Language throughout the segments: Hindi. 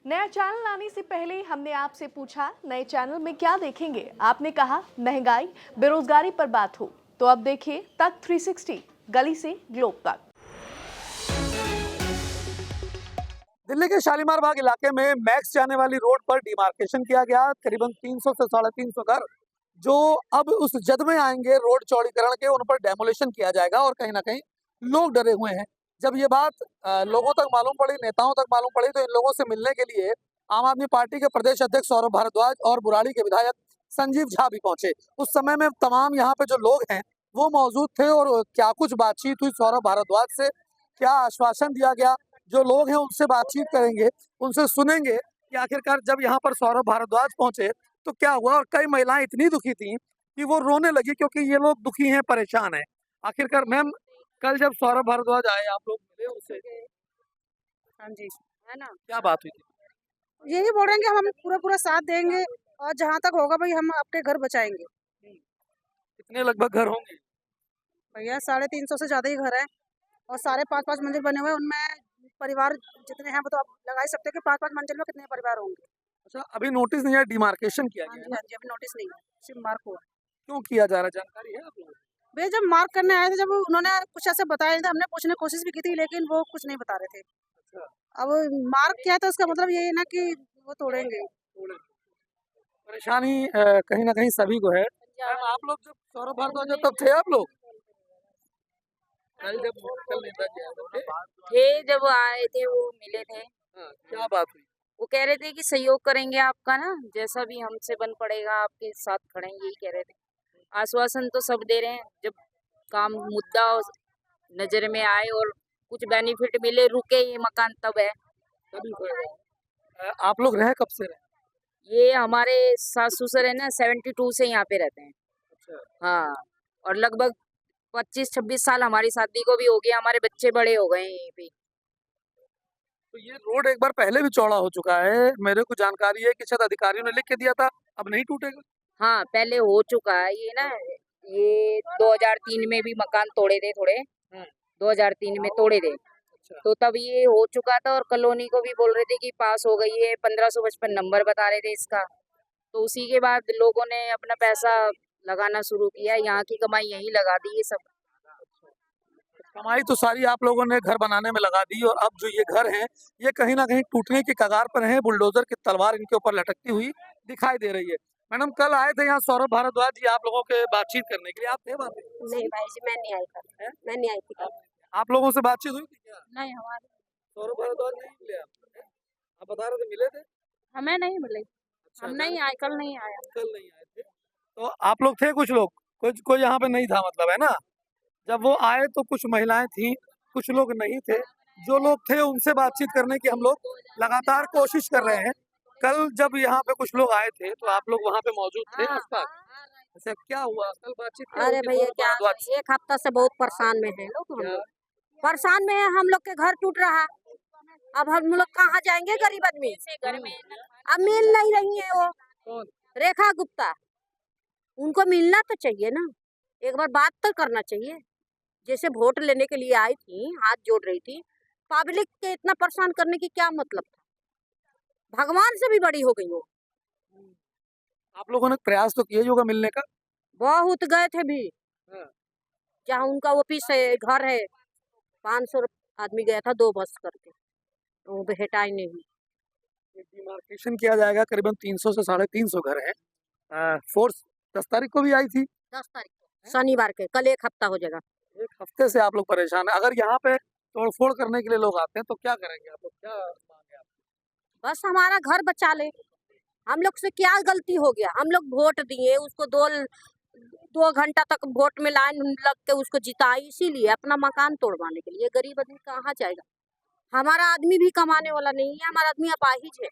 नया चैनल आने से पहले हमने आपसे पूछा नए चैनल में क्या देखेंगे। आपने कहा महंगाई, बेरोजगारी पर बात हो। तो अब देखिए तक 360, गली से ग्लोब तक। दिल्ली के शालीमार बाग इलाके में मैक्स जाने वाली रोड पर डिमार्केशन किया गया। करीबन 300 से 350 घर जो अब उस जद में आएंगे रोड चौड़ीकरण के, उन पर डेमोलिशन किया जाएगा। और कहीं ना कहीं लोग डरे हुए हैं। जब ये बात लोगों तक मालूम पड़ी, नेताओं तक मालूम पड़ी, तो इन लोगों से मिलने के लिए आम आदमी पार्टी के प्रदेश अध्यक्ष सौरभ भारद्वाज और बुराड़ी के विधायक संजीव झा भी पहुंचे। उस समय में तमाम यहाँ पे जो लोग हैं वो मौजूद थे। और क्या कुछ बातचीत हुई सौरभ भारद्वाज से, क्या आश्वासन दिया गया, जो लोग हैं उनसे बातचीत करेंगे, उनसे सुनेंगे कि आखिरकार जब यहाँ पर सौरभ भारद्वाज पहुंचे तो क्या हुआ। और कई महिलाएं इतनी दुखी थी कि वो रोने लगी, क्योंकि ये लोग दुखी हैं, परेशान हैं। आखिरकार मैम, कल जब सौरभ भारद्वाज आए, आप लोग मिले उनसे? हाँ जी, है ना। क्या बात हुई थी? यही बोल रहे हैं कि हम पूरा पूरा साथ देंगे और जहाँ तक होगा भाई हम आपके घर बचाएंगे। कितने लगभग घर होंगे? भैया 350 से ज्यादा ही घर है और सारे 5-5 मंजिल बने हुए हैं। उनमें परिवार जितने हैं वो तो आप लगा ही सकते हैं कि 5-5 मंजिल में कितने परिवार होंगे। अच्छा, अभी नोटिस नहीं है, डिमार्केशन किया हाँ गया जी, है? हाँ जी, अभी नोटिस नहीं है, सिर्फ मार्क हुआ। क्यों किया जा रहा है, जानकारी है आप लोगों को? भैया जब मार्क करने आए थे, जब उन्होंने कुछ ऐसे बताया नहीं था, हमने पूछने की कोशिश भी की थी लेकिन वो कुछ नहीं बता रहे थे। अच्छा, अब मार्क किया है तो उसका मतलब ये है ना कि वो तोड़ेंगे। परेशानी कहीं ना कहीं सभी को है। मैम, आप लोग जब सौरभ भारद्वाज तब थे आप लोग? कल नेताजी आए थे? थे, जब आए थे वो मिले थे। हाँ, क्या बात हुई? वो कह रहे थे कि सहयोग करेंगे आपका ना, जैसा भी हमसे बन पड़ेगा आपके साथ खड़े हैं, यही कह रहे थे। आश्वासन तो सब दे रहे हैं, जब काम मुद्दा नजर में आए और कुछ बेनिफिट मिले, रुके ये मकान, तब है। तभी होएगा। आप लोग रहे कब से रहे? ये हमारे सास ससुर है ना, 72 से यहाँ पे रहते हैं। अच्छा, हाँ, और लगभग 25-26 साल हमारी शादी को भी हो गया, हमारे बच्चे बड़े हो गए हैं यहीं पे। तो ये रोड एक बार पहले भी चौड़ा हो चुका है, मेरे को जानकारी है कि शायद अधिकारियों ने लिख के दिया था, अब नहीं टूटेगा। हाँ, पहले हो चुका है ये ना। ये 2003 में भी मकान तोड़े थे थोड़े। 2003 में तोड़े थे, अच्छा, तो तब ये हो चुका था। और कॉलोनी को भी बोल रहे थे कि पास हो गई है, 1555 नंबर बता रहे थे इसका। तो उसी के बाद लोगों ने अपना पैसा लगाना शुरू किया, यहाँ की कमाई यहीं लगा दी ये सब। कमाई तो सारी आप लोगों ने घर बनाने में लगा दी, और अब जो ये घर हैं ये कहीं ना कहीं टूटने की कगार पर हैं। बुलडोजर की तलवार इनके ऊपर लटकती हुई दिखाई दे रही है। मैडम, कल आए थे यहाँ सौरभ भारद्वाज जी आप लोगों के बातचीत करने के लिए, आप थे वहाँ पे? नहीं भाई जी, मैं नहीं आई हैं? थी, मैं नहीं आई थी कल। आप लोगों से बातचीत हुई थी क्या? नहीं, हमारे सौरभ भारद्वाज नहीं मिले आप? हैं? आप बता रहे थे मिले थे? हमें नहीं मिले। अच्छा, हम नहीं आए, कल नहीं आया। कल नहीं आए थे। तो आप लोग थे, कुछ लोग, कुछ कोई यहाँ पे नहीं था, मतलब, है ना? जब वो आए तो कुछ महिलाएं थी, कुछ लोग नहीं थे। जो लोग थे उनसे बातचीत करने की हम लोग लगातार कोशिश कर रहे हैं। कल जब यहाँ पे कुछ लोग आए थे तो आप लोग वहाँ पे मौजूद थे आसपास? ऐसा क्या हुआ, कल बातचीत क्या हुई अरे थी भैया सौरभ क्या, भारद्वाज से? एक हफ्ता से बहुत परेशान में है लोग। हम क्या? लोग परेशान में है, हम लोग के घर टूट रहा। अब हम लोग कहाँ जाएंगे गरीब आदमी? घर में अब मिल नहीं रही है वो कौन? रेखा गुप्ता। उनको मिलना तो चाहिए ना, एक बार बात तो करना चाहिए। जैसे वोट लेने के लिए आई थी, हाथ जोड़ रही थी, पब्लिक के इतना परेशान करने की क्या मतलब था? भगवान से भी बड़ी हो गई वो। आप लोगों ने प्रयास तो किया ही होगा मिलने का? बहुत गए थे भी, हाँ। जहाँ उनका ऑफिस है, घर है। 500 आदमी गया था 2 बस करके, तो वो भेटा ही नहीं। डिमार्केशन किया जाएगा, करीबन 300 से 350 घर हैं। फोर्स 10 तारीख को भी आई थी। 10 तारीख को शनिवार के, कल 1 हफ्ता हो जाएगा। एक हफ्ते से आप लोग परेशान हैं। अगर यहाँ पे तोड़फोड़ करने के लिए लोग आते हैं तो क्या करेंगे आप लोग, क्या मांगे आप? बस हमारा घर बचा ले। हम लोग से क्या गलती हो गया? हम लोग वोट दिए उसको, 2 घंटा तक वोट में लाइन लग के उसको जिताई, इसीलिए अपना मकान तोड़वाने के लिए। गरीब आदमी कहाँ जाएगा? हमारा आदमी भी कमाने वाला नहीं है, हमारा आदमी अपाहिज है,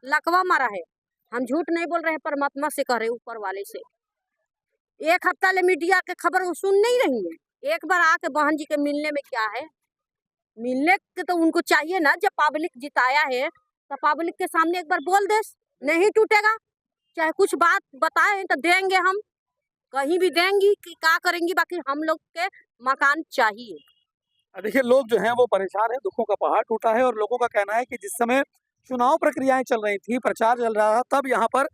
लकवा मारा है। हम झूठ नहीं बोल रहे हैं, परमात्मा से कह रहे, ऊपर वाले से। 1 हफ्ता ले मीडिया के खबर वो सुन नहीं रही है। एक बार आके बहन जी के मिलने में क्या है? मिलने के तो उनको चाहिए ना, जब पब्लिक जिताया है तो पब्लिक के सामने एक बार बोल दे, नहीं टूटेगा। चाहे कुछ बात बताए तो देंगे, हम कहीं भी देंगी कि क्या करेंगी, बाकी हम लोग के मकान चाहिए। देखिए, लोग जो हैं वो परेशान हैं, दुखों का पहाड़ टूटा है। और लोगों का कहना है कि जिस समय चुनाव प्रक्रियाएं चल रही थी, प्रचार चल रहा था, तब यहाँ पर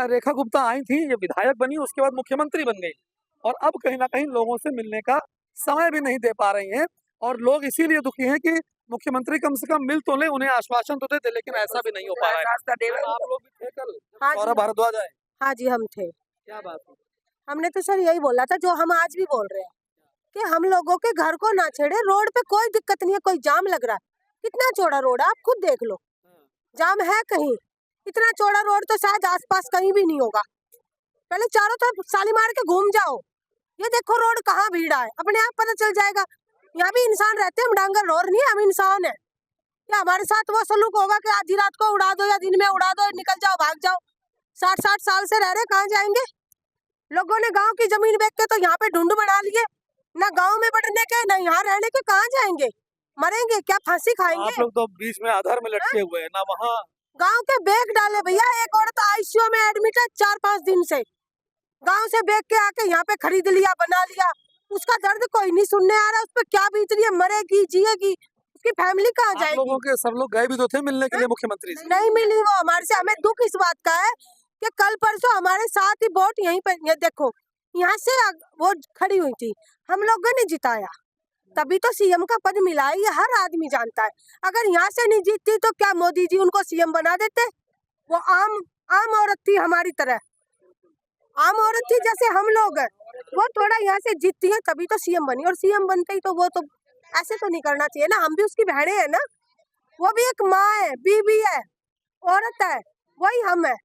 रेखा गुप्ता आई थी, ये विधायक बनी, उसके बाद मुख्यमंत्री बन गई और अब कहीं ना कहीं लोगों से मिलने का समय भी नहीं दे पा रही हैं और लोग इसीलिए दुखी हैं कि मुख्यमंत्री कम से कम मिल तो ले, उन्हें आश्वासन तो देते, लेकिन ऐसा भी नहीं हो पा रहा है। आप लोग भी थे कल, हाँ जी, सौरभ भारद्वाज आए, हाँ जी हम थे। क्या बात है? हमने तो सर यही बोला था जो हम आज भी बोल रहे हैं कि हम लोगों के घर को ना छेड़े। रोड पे कोई दिक्कत नहीं है, कोई जाम लग रहा है, कितना चौड़ा रोड है आप खुद देख लो, जाम है कहीं? इतना चौड़ा रोड तो शायद आसपास कहीं भी नहीं होगा। पहले चारों तरफ शालीमार के घूम जाओ, ये देखो रोड कहाँ भीड़ है, अपने आप पता चल जाएगा। यहाँ भी इंसान रहते हैं, हम डांगर रोड नहीं, हम इंसान है। क्या हमारे साथ वो सलूक होगा कि आधी रात को उड़ा दो या दिन में उड़ा दो, निकल जाओ भाग जाओ? 60-60 साल से रह रहे, कहाँ जाएंगे? लोगों ने गांव की जमीन बेच के तो यहाँ पे ढूंढ बना लिए, ना गांव में बढ़ने के ना यहाँ रहने के, कहाँ जाएंगे? मरेंगे क्या, फांसी खाएंगे? आप लोग तो बीच में आधार में लटके हुए हैं ना, वहाँ गांव के बैग डाले भैया, एक औरत आईसीयू में एडमिट है 4-5 दिन से, गांव से बैग के आके यहाँ पे खरीद लिया, बना लिया। उसका दर्द कोई नहीं सुनने आ रहा, उस पर क्या बीत रही है, मरेगी जिएगी, उसकी फैमिली कहाँ आप जाएगी? लोगों के सब लोग गए भी तो थे मिलने के लिए मुख्यमंत्री से। नहीं मिली वो हमारे से। हमें दुख इस बात का है कि कल परसों हमारे साथ ही वोट यहीं पे, ये देखो यहाँ से वो खड़ी हुई थी, हम लोगों ने जिताया, तभी तो सीएम का पद मिला है, ये हर आदमी जानता है। अगर यहाँ से नहीं जीतती तो क्या मोदी जी उनको सीएम बना देते? वो आम औरत थी हमारी तरह, आम औरत थी जैसे हम लोग हैं। वो थोड़ा यहाँ से जीतती है तभी तो सीएम बनी, और सीएम बनते ही तो वो तो ऐसे तो नहीं करना चाहिए ना, हम भी उसकी बहनें हैं ना, वो भी एक माँ है, बीवी है, औरत है, वही हम है।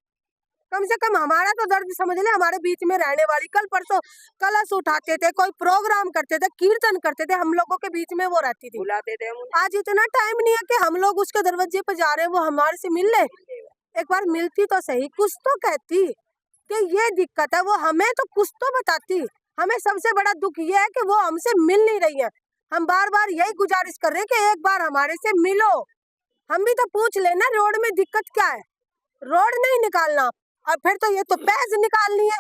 कम से कम हमारा तो दर्द समझ ले, हमारे बीच में रहने वाली। कल परसों कलश उठाते थे, कोई प्रोग्राम करते थे, कीर्तन करते थे, हम लोगों के बीच में वो रहती थी, बुलाते थे। आज इतना टाइम नहीं है कि हम लोग उसके दरवाजे पे जा रहे हैं वो हमारे से मिल ले। एक बार मिलती तो सही, कुछ तो कहती कि ये दिक्कत है, वो हमें तो कुछ तो बताती। हमें सबसे बड़ा दुख ये है कि वो हमसे मिल नहीं रही है। हम बार बार यही गुजारिश कर रहे हैं कि एक बार हमारे से मिलो, हम भी तो पूछ लेना रोड में दिक्कत क्या है। रोड नहीं निकालना, और फिर तो ये तो पैस निकालनी है,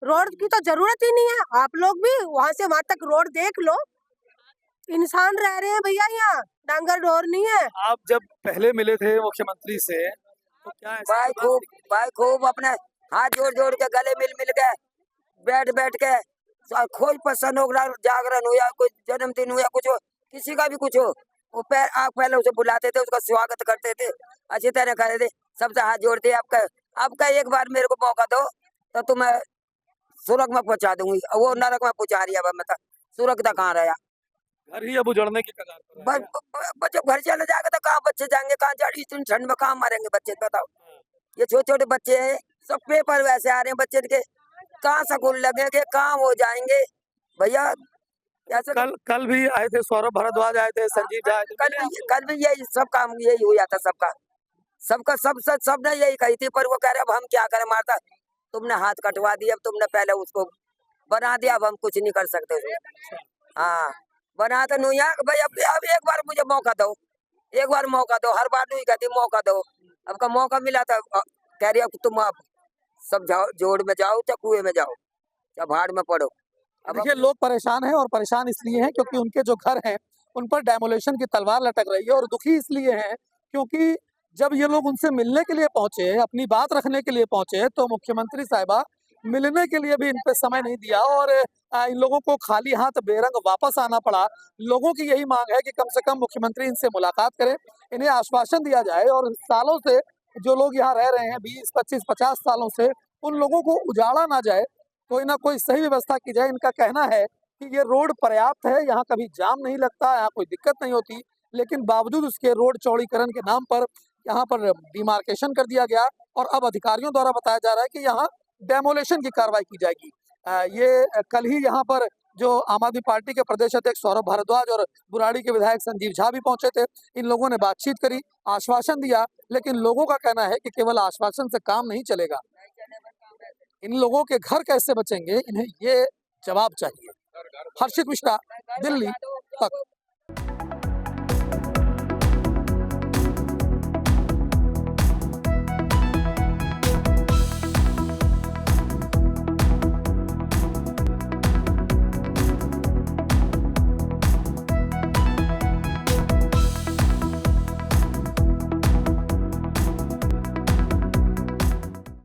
रोड की तो जरूरत ही नहीं है। आप लोग भी वहां से वहां तक रोड देख लो, इंसान रह रहे हैं भैया, यहाँ डांगर रोड नहीं है। आप जब पहले मिले थे मुख्यमंत्री से तो क्या ऐसा भाई खूब अपने हाथ जोड़ जोड़ के गले मिल मिल के बैठ के खोज पसंद हो, जागरण हो या कोई जन्मदिन हो या कुछ हो, किसी का भी कुछ हो, वो आप पहले उसे बुलाते थे, उसका स्वागत करते थे, अच्छी तरह करते थे, सबसे हाथ जोड़ते। आपका एक बार मेरे को मौका दो तो तुम्हें सुरग में पहुंचा दूंगी, वो नरक में पहुंचा रही है। अब मतलब सुरग तक कहाँ रहा, घर ही अब उजड़ने की कगार पर है। बच्चे घर चले जाएंगे तो कहाँ बच्चे जाएंगे, कहाँ जाड़ी इतनी ठंड में कहाँ मारेंगे बच्चे, बताओ। ये छोटे छोटे बच्चे हैं, सब पेपर वैसे आ रहे हैं बच्चे के, कहाँ स्कूल लगेंगे, कहाँ हो जाएंगे भैया। ऐसे कल भी आए थे, सौरभ भारद्वाज आए थे, संजीव झा आए थे। कल भी यही सब काम यही हुआ था, सबका सबने यही कही थी, पर वो कह रहे अब हम क्या करें, मारता तुमने हाथ कटवा दिया, अब तुमने पहले उसको बना दिया, अब हम कुछ नहीं कर सकते उसको। हाँ बना तो नहीं है भाई, अब एक बार मुझे मौका दो, एक बार मौका दो, हर बार नहीं कहती मौका दो। अब का मौका मिला था, कह रही अब तुम अब सब जाओ, जोड़ में जाओ चाहे कुएं में जाओ चाहे भाड़ में पड़ो। देखिए लोग परेशान हैं, और परेशान इसलिए हैं क्योंकि उनके जो घर हैं उन पर डेमोलेशन की तलवार लटक रही है, और दुखी इसलिए हैं क्योंकि जब ये लोग उनसे मिलने के लिए पहुंचे, अपनी बात रखने के लिए पहुंचे, तो मुख्यमंत्री साहिबा मिलने के लिए भी इन पे समय नहीं दिया और इन लोगों को खाली हाथ बेरंग वापस आना पड़ा। लोगों की यही मांग है कि कम से कम मुख्यमंत्री इनसे मुलाकात करें, इन्हें आश्वासन दिया जाए, और सालों से जो लोग यहाँ रह रहे हैं 20, 25, 50 सालों से, उन लोगों को उजाड़ा ना जाए, कोई ना कोई सही व्यवस्था की जाए। इनका कहना है कि ये रोड पर्याप्त है, यहाँ कभी जाम नहीं लगता, यहाँ कोई दिक्कत नहीं होती, लेकिन बावजूद उसके रोड चौड़ीकरण के नाम पर यहाँ पर डिमार्केशन कर दिया गया, और अब अधिकारियों द्वारा बताया जा रहा है कि यहाँ डेमोलेशन की कार्रवाई की जाएगी। ये कल ही यहाँ पर जो आम आदमी पार्टी के प्रदेश अध्यक्ष सौरभ भारद्वाज और बुराड़ी के विधायक संजीव झा भी पहुंचे थे। इन लोगों ने बातचीत करी, आश्वासन दिया, लेकिन लोगों का कहना है कि केवल आश्वासन से काम नहीं चलेगा। इन लोगों के घर कैसे बचेंगे, इन्हें ये जवाब चाहिए। हर्षित मिश्रा, दिल्ली तक।